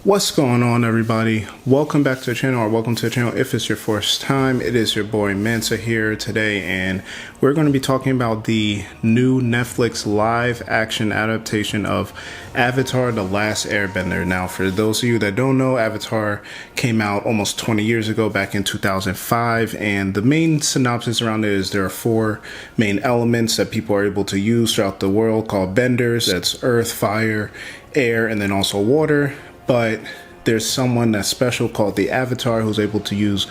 What's going on, everybody? Welcome back to the channel, or welcome to the channel if it's your first time. It is your boy Mansa here today, and we're going to be talking about the new Netflix live action adaptation of Avatar: The Last Airbender. Now, for those of you that don't know, Avatar came out almost 20 years ago, back in 2005, and the main synopsis around it is there are four main elements that people are able to use throughout the world called benders. That's earth, fire, air, and then also water. But there's someone that's special called the Avatar who's able to use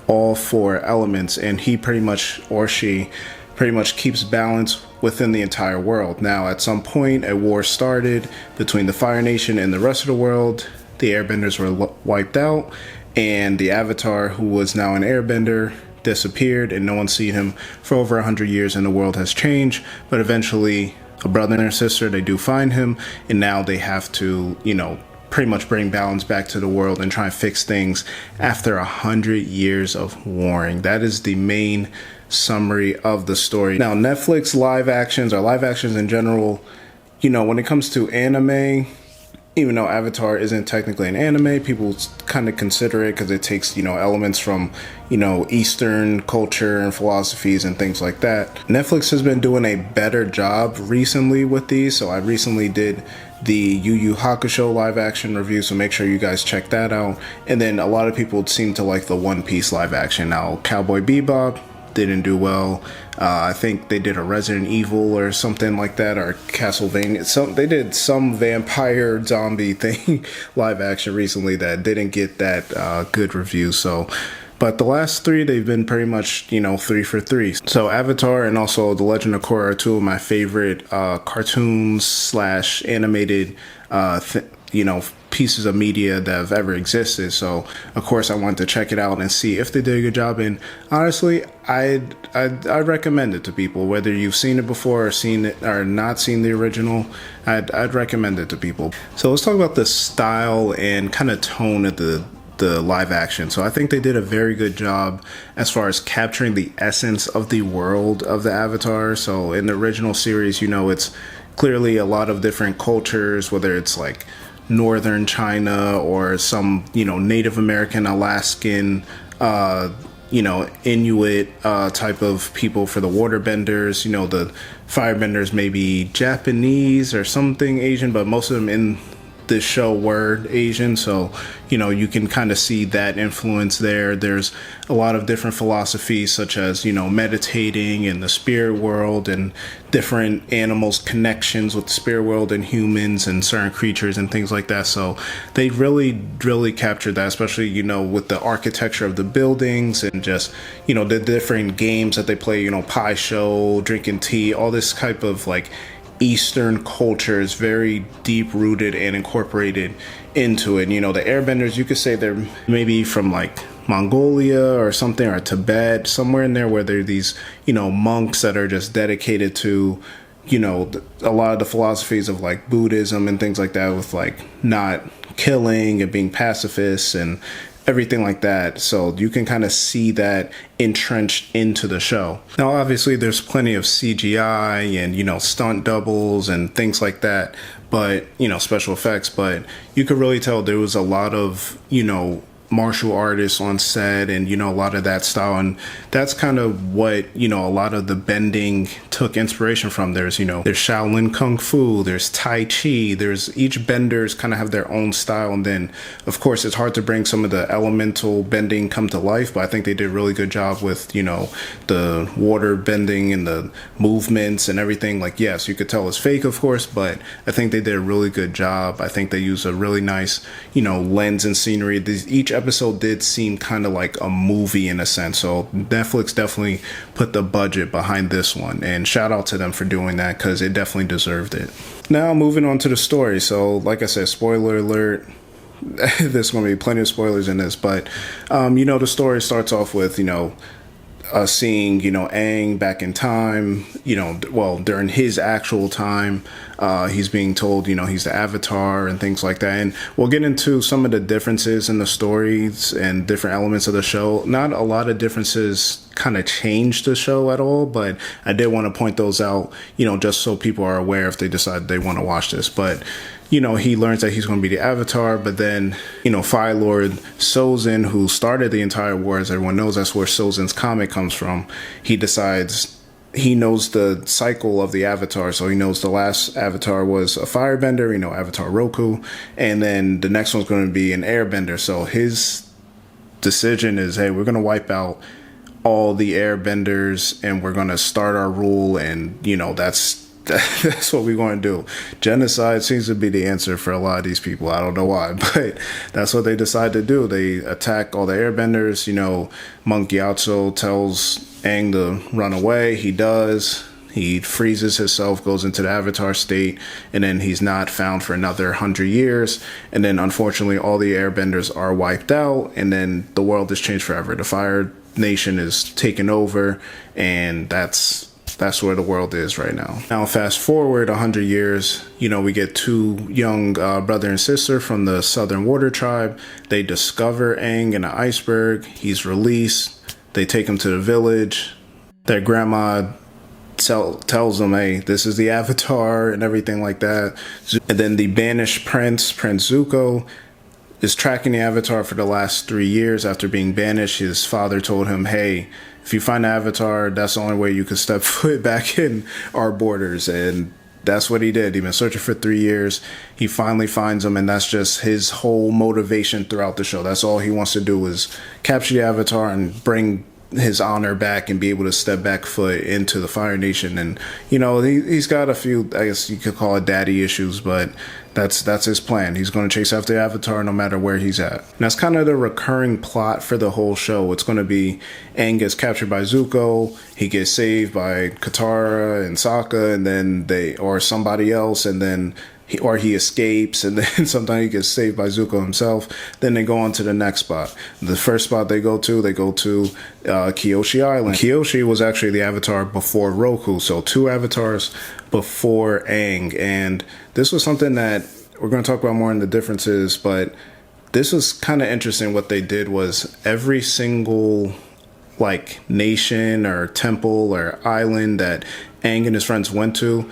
all four elements, and he pretty much, or she pretty much, keeps balance within the entire world. Now, at some point, a war started between the Fire Nation and the rest of the world. The Airbenders were wiped out, and the Avatar, who was now an Airbender, disappeared, and no one's seen him for over 100 years, and the world has changed. But eventually, a brother and a sister, they do find him, and now they have to, pretty much bring balance back to the world and try and fix things after 100 years of warring. That is the main summary of the story. Now, Netflix live actions, or live actions in general, when it comes to anime, even though Avatar isn't technically an anime, people kind of consider it because it takes, elements from, Eastern culture and philosophies and things like that. Netflix has been doing a better job recently with these. So I recently did the Yu Yu Hakusho live action review, so make sure you guys check that out. And then a lot of people seem to like the One Piece live action. Now, Cowboy Bebop didn't do well. I think they did a Resident Evil or something like that, or Castlevania. They did some vampire zombie thing live action recently that didn't get that good review. But the last three, they've been pretty much, 3 for 3. So Avatar and also The Legend of Korra are two of my favorite cartoons / animated, pieces of media that have ever existed. So of course I wanted to check it out and see if they did a good job. And honestly, I'd recommend it to people, whether you've seen it before or seen it or not seen the original. I'd recommend it to people. So let's talk about the style and kind of tone of the live action. So I think they did a very good job as far as capturing the essence of the world of the Avatar. So in the original series, it's clearly a lot of different cultures, whether it's like northern China or some, Native American, Alaskan, Inuit type of people for the waterbenders. The firebenders may be Japanese or something Asian, but most of them in this show were Asian, so you can kind of see that influence there. There's a lot of different philosophies, such as meditating in the spirit world and different animals' connections with the spirit world and humans and certain creatures and things like that. So they really captured that, especially with the architecture of the buildings and just the different games that they play, pie show, drinking tea, all this type of like Eastern culture is very deep rooted and incorporated into it. The Airbenders, you could say they're maybe from like Mongolia or something, or Tibet, somewhere in there, where they're these monks that are just dedicated to a lot of the philosophies of like Buddhism and things like that, with like not killing and being pacifists and everything like that. So you can kind of see that entrenched into the show. Now, obviously, there's plenty of CGI and, stunt doubles and things like that, but, special effects. But you could really tell there was a lot of, martial artists on set and, a lot of that style. And that's kind of what, a lot of the bending took inspiration from. There's Shaolin Kung Fu, there's Tai Chi, there's each benders kind of have their own style. And then, of course, it's hard to bring some of the elemental bending come to life, but I think they did a really good job with, the water bending and the movements and everything. Like, yes, you could tell it's fake, of course, but I think they did a really good job. I think they used a really nice, lens and scenery. Each episode did seem kind of like a movie in a sense, so Netflix definitely put the budget behind this one, and shout out to them for doing that because it definitely deserved it. Now, moving on to the story. So like I said, spoiler alert, there's going to be plenty of spoilers in this, but the story starts off with seeing, Aang back in time, well, during his actual time, he's being told, he's the Avatar and things like that. And we'll get into some of the differences in the stories and different elements of the show. Not a lot of differences kind of changed the show at all, but I did want to point those out, just so people are aware if they decide they want to watch this. But he learns that he's going to be the Avatar, but then, Fire Lord Sozin, who started the entire war, as everyone knows, that's where Sozin's comic comes from. He decides he knows the cycle of the Avatar, so he knows the last Avatar was a Firebender, Avatar Roku, and then the next one's going to be an Airbender. So his decision is, hey, we're going to wipe out all the Airbenders, and we're going to start our rule, and, that's what we're going to do. Genocide seems to be the answer for a lot of these people. I don't know why, but that's what they decide to do. They attack all the Airbenders. Monk Gyatso tells Aang to run away. He does. He freezes himself, goes into the Avatar state, and then he's not found for another 100 years. And then, unfortunately, all the Airbenders are wiped out, and then the world is changed forever. The Fire Nation is taken over, and that's where the world is right now. Now, fast forward 100 years, we get two young brother and sister from the Southern Water Tribe. They discover Aang in an iceberg. He's released. They take him to the village. Their grandma tells them, hey, this is the Avatar and everything like that. And then the banished Prince Zuko, is tracking the Avatar for the last 3 years. After being banished, his father told him, hey, if you find the Avatar, that's the only way you can step foot back in our borders. And that's what he did. He'd been searching for 3 years. He finally finds him, and that's just his whole motivation throughout the show. That's all he wants to do is capture the Avatar and bring his honor back and be able to step back foot into the Fire Nation. And he's got a few, I guess you could call it daddy issues, but that's his plan. He's going to chase after the Avatar no matter where he's at. And that's kind of the recurring plot for the whole show. It's going to be Aang gets captured by Zuko, he gets saved by Katara and Sokka, and then or somebody else, and then he escapes, and then sometimes he gets saved by Zuko himself. Then they go on to the next spot. The first spot they go to Kyoshi Island. Kyoshi was actually the Avatar before Roku, so 2 Avatars before Aang. And this was something that we're going to talk about more in the differences, but this was kind of interesting. What they did was every single nation or temple or island that Aang and his friends went to,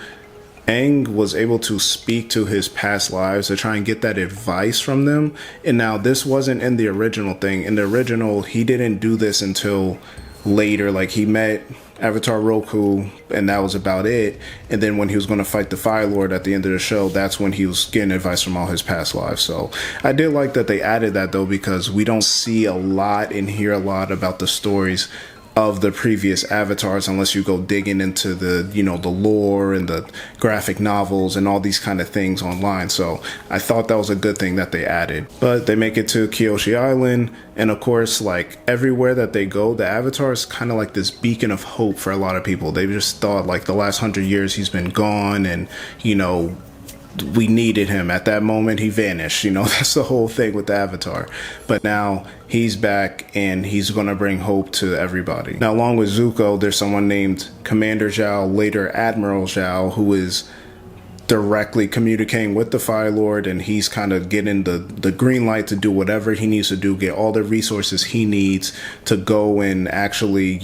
Aang was able to speak to his past lives to try and get that advice from them. And now this wasn't in the original thing. In the original, he didn't do this until later. He met Avatar Roku, and that was about it. And then when he was going to fight the Fire Lord at the end of the show, that's when he was getting advice from all his past lives. So I did like that they added that, though, because we don't see a lot and hear a lot about the stories of the previous Avatars unless you go digging into the the lore and the graphic novels and all these kind of things online. So I thought that was a good thing that they added. But they make it to Kyoshi Island, and of course, everywhere that they go, the Avatar is kind of like this beacon of hope for a lot of people. They just thought the last 100 years he's been gone, and we needed him. At that moment, he vanished. That's the whole thing with the Avatar. But now he's back, and he's going to bring hope to everybody. Now, along with Zuko, there's someone named Commander Zhao, later Admiral Zhao, who is directly communicating with the Fire Lord, and he's kind of getting the green light to do whatever he needs to do, get all the resources he needs to go and actually,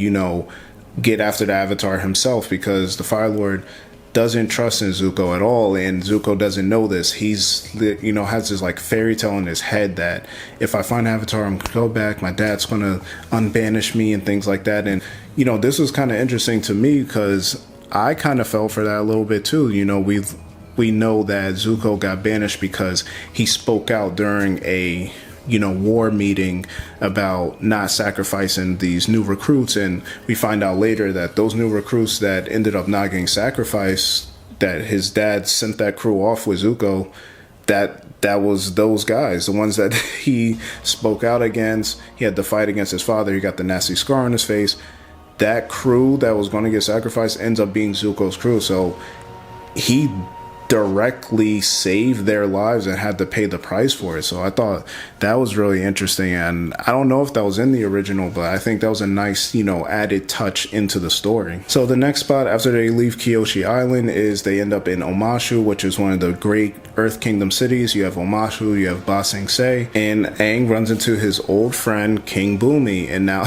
get after the Avatar himself, because the Fire Lord doesn't trust in Zuko at all, and Zuko doesn't know this. He's has this fairy tale in his head that if I find Avatar, I'm gonna go back, my dad's gonna unbanish me and things like that. And this was kind of interesting to me because I kind of fell for that a little bit too. We know that Zuko got banished because he spoke out during a war meeting about not sacrificing these new recruits. And we find out later that those new recruits that ended up not getting sacrificed, that his dad sent that crew off with Zuko, that was those guys, the ones that he spoke out against. He had to fight against his father. He got the nasty scar on his face. That crew that was going to get sacrificed ends up being Zuko's crew. So he directly saved their lives and had to pay the price for it. So I thought that was really interesting, and I don't know if that was in the original, but I think that was a nice, added touch into the story. So the next spot after they leave Kyoshi Island is they end up in Omashu, which is one of the great Earth Kingdom cities. You have Omashu, you have Ba Sing Se, and Aang runs into his old friend King Bumi. And now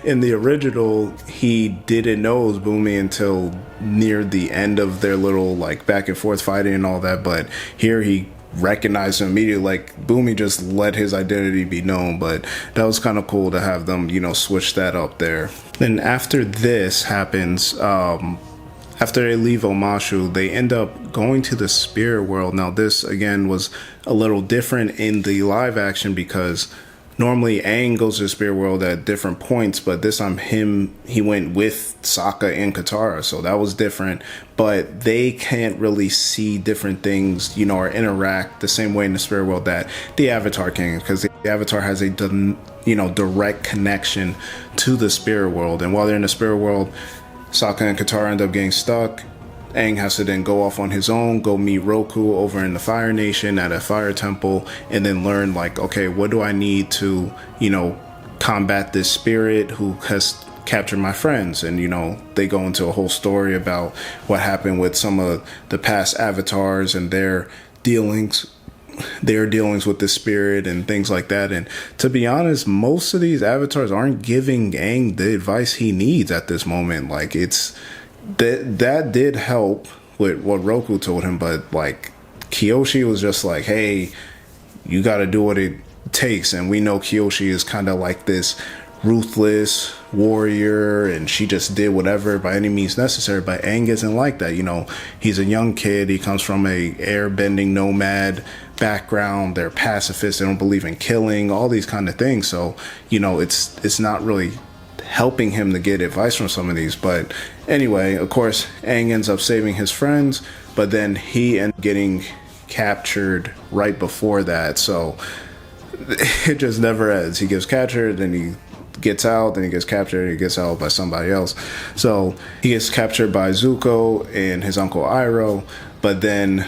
in the original, he didn't know it was Bumi until near the end of their little like back and forth fighting and all that, but here he recognized him immediately. Like Bumi just let his identity be known, but that was kind of cool to have them switch that up there. Then after this happens, after they leave Omashu, they end up going to the spirit world. Now this again was a little different in the live action because normally Aang goes to the spirit world at different points, but this time he went with Sokka and Katara, so that was different. But they can't really see different things, or interact the same way in the spirit world that the Avatar can, because the Avatar has a direct connection to the spirit world. And while they're in the spirit world, Sokka and Katara end up getting stuck. Aang has to then go off on his own, go meet Roku over in the Fire Nation at a fire temple, and then learn like, okay, what do I need to, combat this spirit who has captured my friends? And, they go into a whole story about what happened with some of the past avatars and their dealings with the spirit and things like that. And to be honest, most of these avatars aren't giving Aang the advice he needs at this moment. Like that did help with what Roku told him, but like Kyoshi was just like, hey, you got to do what it takes. And we know Kyoshi is kind of like this ruthless warrior, and she just did whatever by any means necessary. But Aang isn't like that. He's a young kid. He comes from a airbending nomad background. They're pacifists. They don't believe in killing, all these kind of things. So it's not really helping him to get advice from some of these. But anyway, of course, Aang ends up saving his friends, but then he ends up getting captured right before that. So it just never ends. He gets captured, then he gets out, then he gets captured, he gets out by somebody else. So he gets captured by Zuko and his uncle Iroh, but then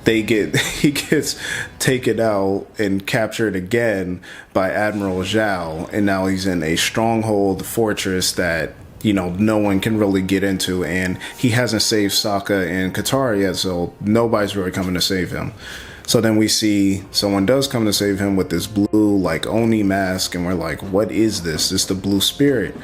he gets taken out and captured again by Admiral Zhao, and now he's in a stronghold fortress that no one can really get into, and he hasn't saved Sokka and Katara yet, so nobody's really coming to save him. So then we see someone does come to save him with this blue like Oni mask, and we're like, what is this? It's the blue spirit.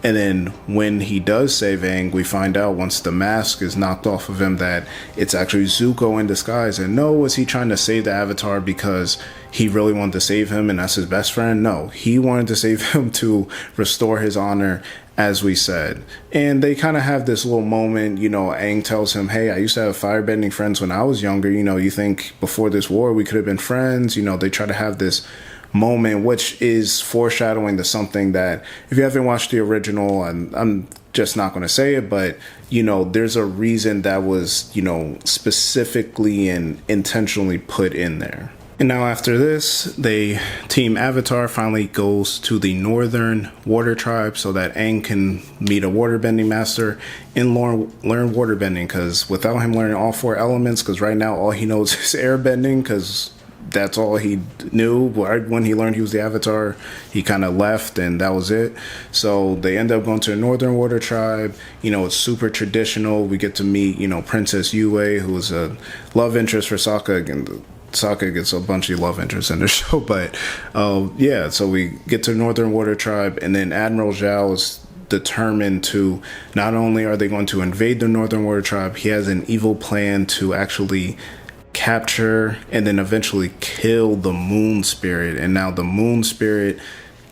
And then when he does save Aang, we find out once the mask is knocked off of him that it's actually Zuko in disguise. And no, was he trying to save the Avatar because he really wanted to save him and that's his best friend? No, he wanted to save him to restore his honor, as we said. And they kind of have this little moment, Aang tells him, hey, I used to have firebending friends when I was younger. You think before this war we could have been friends? They try to have this moment, which is foreshadowing to something that, if you haven't watched the original, and I'm just not going to say it, but there's a reason that was specifically and intentionally put in there. And now after this, Team Avatar finally goes to the Northern Water Tribe so that Aang can meet a waterbending master and learn waterbending, because without him learning all four elements, because right now all he knows is airbending, because that's all he knew. When he learned he was the Avatar, he kind of left, and that was it. So they end up going to the Northern Water Tribe. It's super traditional. We get to meet, Princess Yue, who is a love interest for Sokka, and Sokka gets a bunch of love interests in the show. But so we get to Northern Water Tribe, and then Admiral Zhao is determined to, not only are they going to invade the Northern Water Tribe, he has an evil plan to actually capture and then eventually kill the Moon Spirit. And now the Moon Spirit,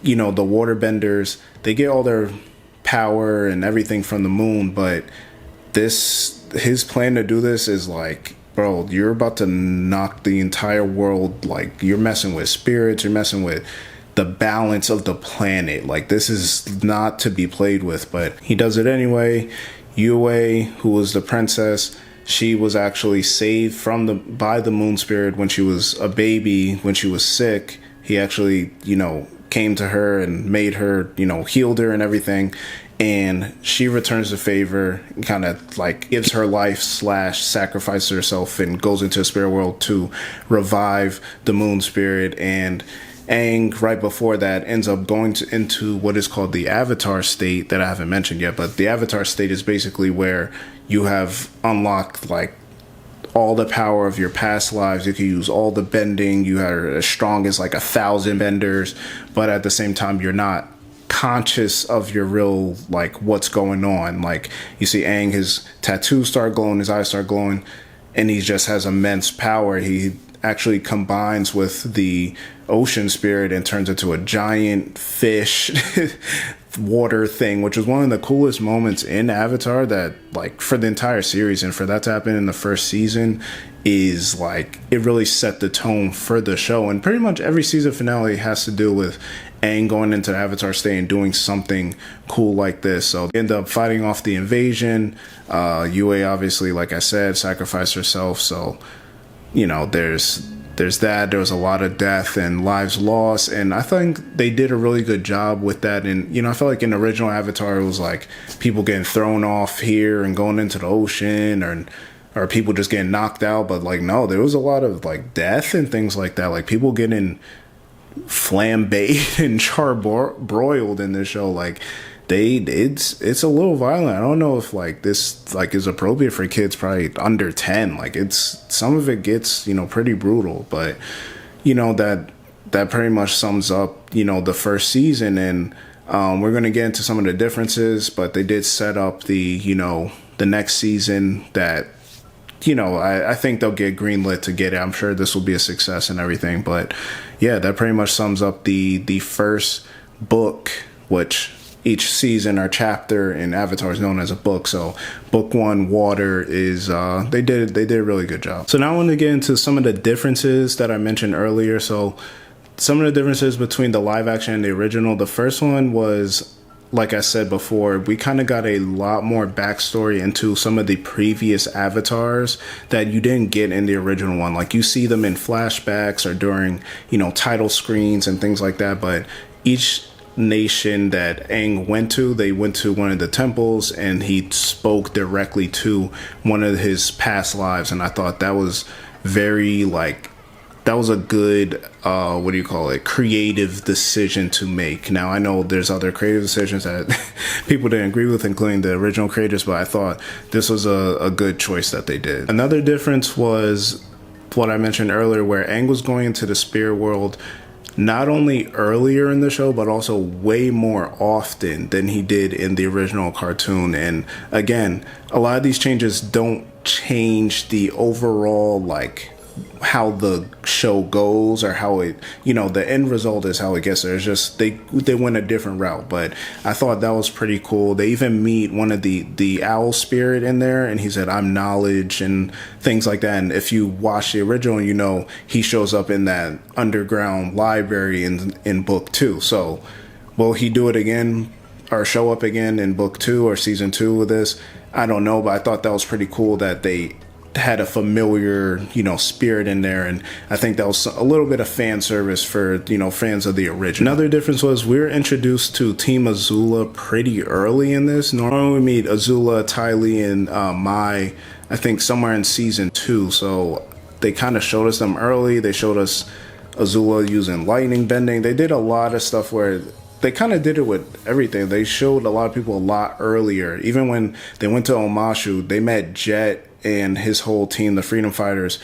the waterbenders, they get all their power and everything from the moon, but his plan to do this is like, bro, you're about to knock the entire world. Like, you're messing with spirits, you're messing with the balance of the planet. Like, this is not to be played with, but he does it anyway. Yue, who was the princess, she was actually saved by the Moon Spirit when she was a baby, when she was sick. He actually, came to her and made her, healed her and everything. and she returns the favor, kind of like gives her life / sacrifices herself and goes into the spirit world to revive the moon spirit. And Aang, right before that, ends up going into what is called the Avatar state that I haven't mentioned yet. But the Avatar state is basically where you have unlocked like all the power of your past lives. You can use all the bending. You are as strong as like 1,000 benders, but at the same time, you're not conscious of your real, like, what's going on. Like, you see Aang, his tattoos start glowing, his eyes start glowing, and he just has immense power. He actually combines with the ocean spirit and turns into a giant fish water thing, which was one of the coolest moments in Avatar, that like for the entire series, and for that to happen in the first season is like, it really set the tone for the show. And pretty much every season finale has to do with Aang going into the Avatar state and doing something cool like this. So they end up fighting off the invasion. Yue, obviously, like I said, sacrificed herself. So, you know, there's that. There was a lot of death and lives lost, and I think they did a really good job with that. And, you know, I felt like in the original Avatar, it was like people getting thrown off here and going into the ocean, or people just getting knocked out. But like, no, there was a lot of like death and things like that, like people getting flambéed and charbroiled in this show. Like, it's a little violent. I don't know if like this like is appropriate for kids probably under 10. Like, it's, some of it gets, you know, pretty brutal. But, you know, that pretty much sums up, you know, the first season. And we're going to get into some of the differences, but they did set up the, you know, the next season that, you know, I think they'll get greenlit to get it. I'm sure this will be a success and everything. But yeah, that pretty much sums up the first book, which each season or chapter in Avatar is known as a book. So book 1, Water, is they did a really good job. So now I want to get into some of the differences that I mentioned earlier. So some of the differences between the live action and the original. The first one was, like I said before, we kind of got a lot more backstory into some of the previous avatars that you didn't get in the original one. Like, you see them in flashbacks or during, you know, title screens and things like that. But each nation that Aang went to, they went to one of the temples, and he spoke directly to one of his past lives. And I thought that was very, like, that was a good, creative decision to make. Now, I know there's other creative decisions that people didn't agree with, including the original creators, but I thought this was a good choice that they did. Another difference was what I mentioned earlier, where Aang was going into the spirit world not only earlier in the show, but also way more often than he did in the original cartoon. And again, a lot of these changes don't change the overall, like, how the show goes or how it, you know, the end result is how it gets there. It's just they went a different route. But I thought that was pretty cool. They even meet one of the owl spirit in there, and he said, "I'm knowledge," and things like that. And if you watch the original, you know, he shows up in that underground library in book 2. So will he do it again or show up again in book 2 or season 2 of this? I don't know, but I thought that was pretty cool that they had a familiar, you know, spirit in there. And I think that was a little bit of fan service for, you know, fans of the original. Another difference was we were introduced to Team Azula pretty early in this. Normally we meet Azula, Ty Lee, and Mai, I think somewhere in season 2. So they kind of showed us them early. They showed us Azula using lightning bending. They did a lot of stuff where they kind of did it with everything. They showed a lot of people a lot earlier. Even when they went to Omashu, they met Jet and his whole team, the Freedom Fighters,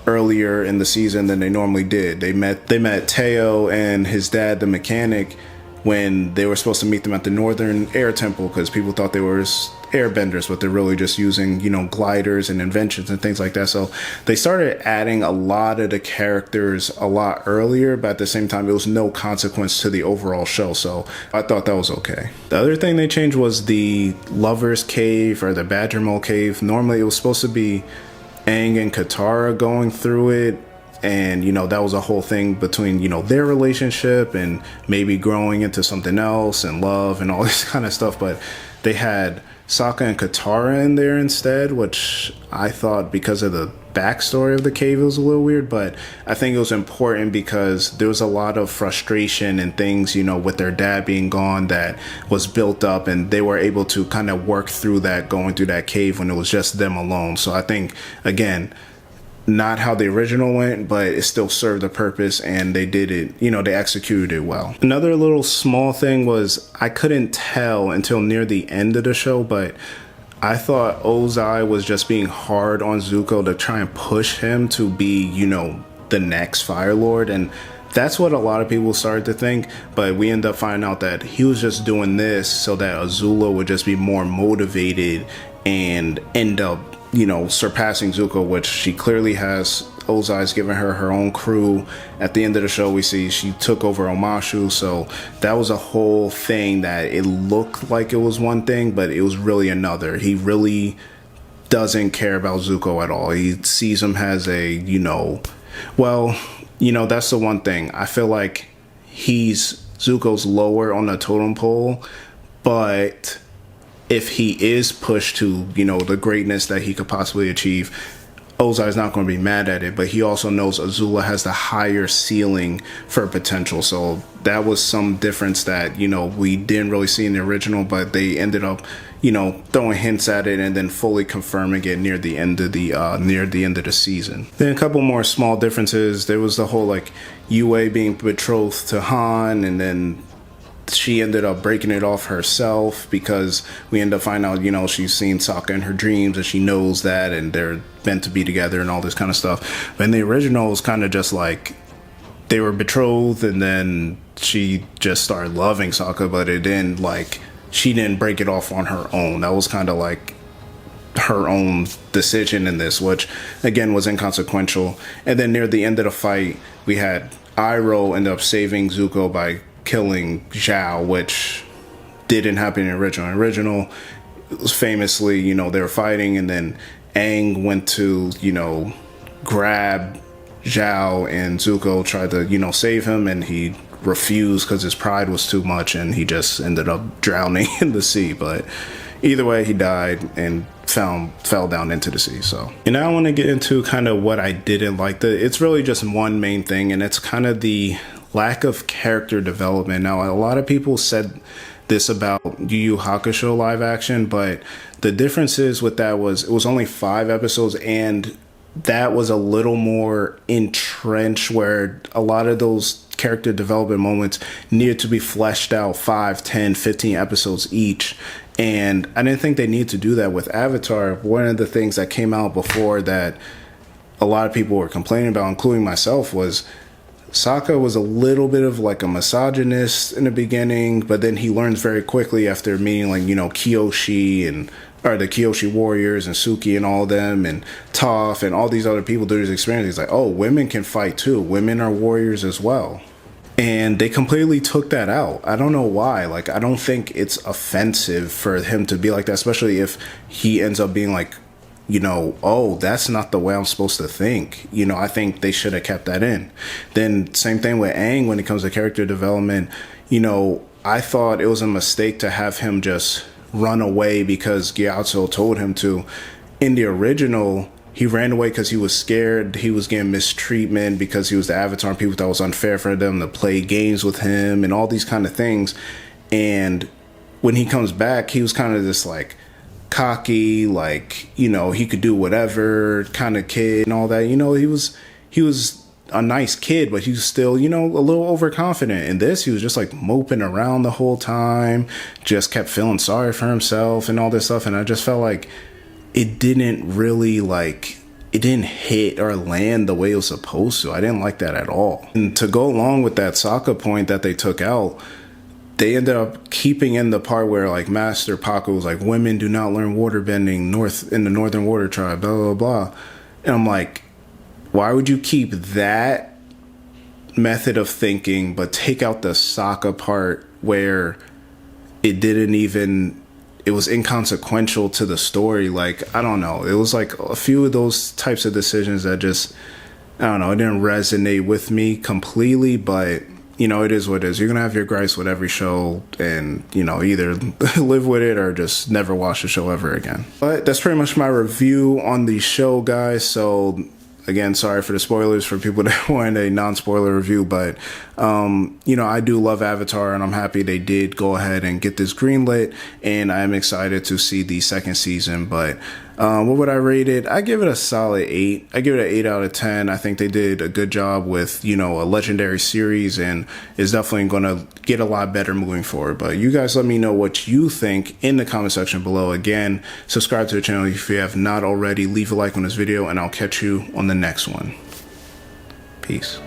earlier in the season than they normally did. They met Teo and his dad, the mechanic, when they were supposed to meet them at the Northern Air Temple, because people thought they were airbenders, but they're really just using, you know, gliders and inventions and things like that. So they started adding a lot of the characters a lot earlier, but at the same time, it was no consequence to the overall show. So I thought that was okay. The other thing they changed was the Lover's Cave or the Badger Mole Cave. Normally it was supposed to be Aang and Katara going through it, and, you know, that was a whole thing between, you know, their relationship and maybe growing into something else and love and all this kind of stuff. But they had Sokka and Katara in there instead, which I thought because of the backstory of the cave it was a little weird, but I think it was important because there was a lot of frustration and things, you know, with their dad being gone that was built up, and they were able to kind of work through that going through that cave when it was just them alone. So I think, again, not how the original went, but it still served a purpose, and they did it, you know, they executed it well. Another little small thing was I couldn't tell until near the end of the show, but I thought Ozai was just being hard on Zuko to try and push him to be, you know, the next Fire Lord, and that's what a lot of people started to think, but we end up finding out that he was just doing this so that Azula would just be more motivated and end up, you know, surpassing Zuko, which she clearly has. Ozai's given her her own crew. At the end of the show, we see she took over Omashu, so that was a whole thing that it looked like it was one thing, but it was really another. He really doesn't care about Zuko at all. He sees him as a, you know, well, you know, that's the one thing. I feel like Zuko's lower on the totem pole, but if he is pushed to, you know, the greatness that he could possibly achieve, Ozai's not going to be mad at it, but he also knows Azula has the higher ceiling for potential. So that was some difference that, you know, we didn't really see in the original, but they ended up, you know, throwing hints at it and then fully confirming it near the end of the season. Then a couple more small differences. There was the whole like Yue being betrothed to Han, and then she ended up breaking it off herself because we end up finding out, you know, she's seen Sokka in her dreams and she knows that, and they're meant to be together and all this kind of stuff. But in the original, it was kind of just like they were betrothed and then she just started loving Sokka, but it didn't, like, she didn't break it off on her own. That was kind of like her own decision in this, which again was inconsequential. And then near the end of the fight, we had Iroh end up saving Zuko by killing Zhao, which didn't happen in the original. In the original, it was famously, you know, they were fighting and then Aang went to, you know, grab Zhao, and Zuko tried to, you know, save him, and he refused because his pride was too much, and he just ended up drowning in the sea. But either way, he died and fell down into the sea. So, and now I want to get into kind of what I didn't like. It's really just one main thing, and it's kind of the lack of character development. Now, a lot of people said this about Yu Yu Hakusho live action, but the difference is with that was it was only 5 episodes, and that was a little more entrenched, where a lot of those character development moments needed to be fleshed out 5, 10, 15 episodes each. And I didn't think they need to do that with Avatar. One of the things that came out before that a lot of people were complaining about, including myself, was Sokka was a little bit of like a misogynist in the beginning, but then he learns very quickly after meeting, like, you know, Kyoshi or the Kyoshi warriors and Suki and all of them, and Toph and all these other people through his experience. He's like, oh, women can fight too. Women are warriors as well. And they completely took that out. I don't know why. Like, I don't think it's offensive for him to be like that, especially if he ends up being like, you know, oh, that's not the way I'm supposed to think. You know, I think they should have kept that in. Then same thing with Aang when it comes to character development. You know, I thought it was a mistake to have him just run away because Gyatso told him to. In the original, he ran away because he was scared. He was getting mistreatment because he was the Avatar, and people thought it was unfair for them to play games with him and all these kind of things. And when he comes back, he was kind of this like cocky, like, you know, he could do whatever kind of kid and all that. You know, he was a nice kid, but he was still, you know, a little overconfident. In this, he was just like moping around the whole time, just kept feeling sorry for himself and all this stuff. And I just felt like it didn't really, like, it didn't hit or land the way it was supposed to. I didn't like that at all. And to go along with that Sokka point that they took out, they ended up keeping in the part where, like, Master Paku was like, women do not learn waterbending in the Northern Water Tribe, blah, blah, blah. And I'm like, why would you keep that method of thinking but take out the Sokka part where it was inconsequential to the story? Like, I don't know. It was like a few of those types of decisions that just, I don't know, it didn't resonate with me completely, but you know, it is what it is. You're gonna have your gripes with every show, and you know, either live with it or just never watch the show ever again. But that's pretty much my review on the show, guys. So again, sorry for the spoilers for people that want a non-spoiler review, but you know, I do love Avatar, and I'm happy they did go ahead and get this greenlit, and I'm excited to see the second season. But what would I rate it? I give it a solid 8. I give it an 8 out of 10. I think they did a good job with, you know, a legendary series, and is definitely going to get a lot better moving forward. But you guys let me know what you think in the comment section below. Again, subscribe to the channel if you have not already. Leave a like on this video, and I'll catch you on the next one. Peace.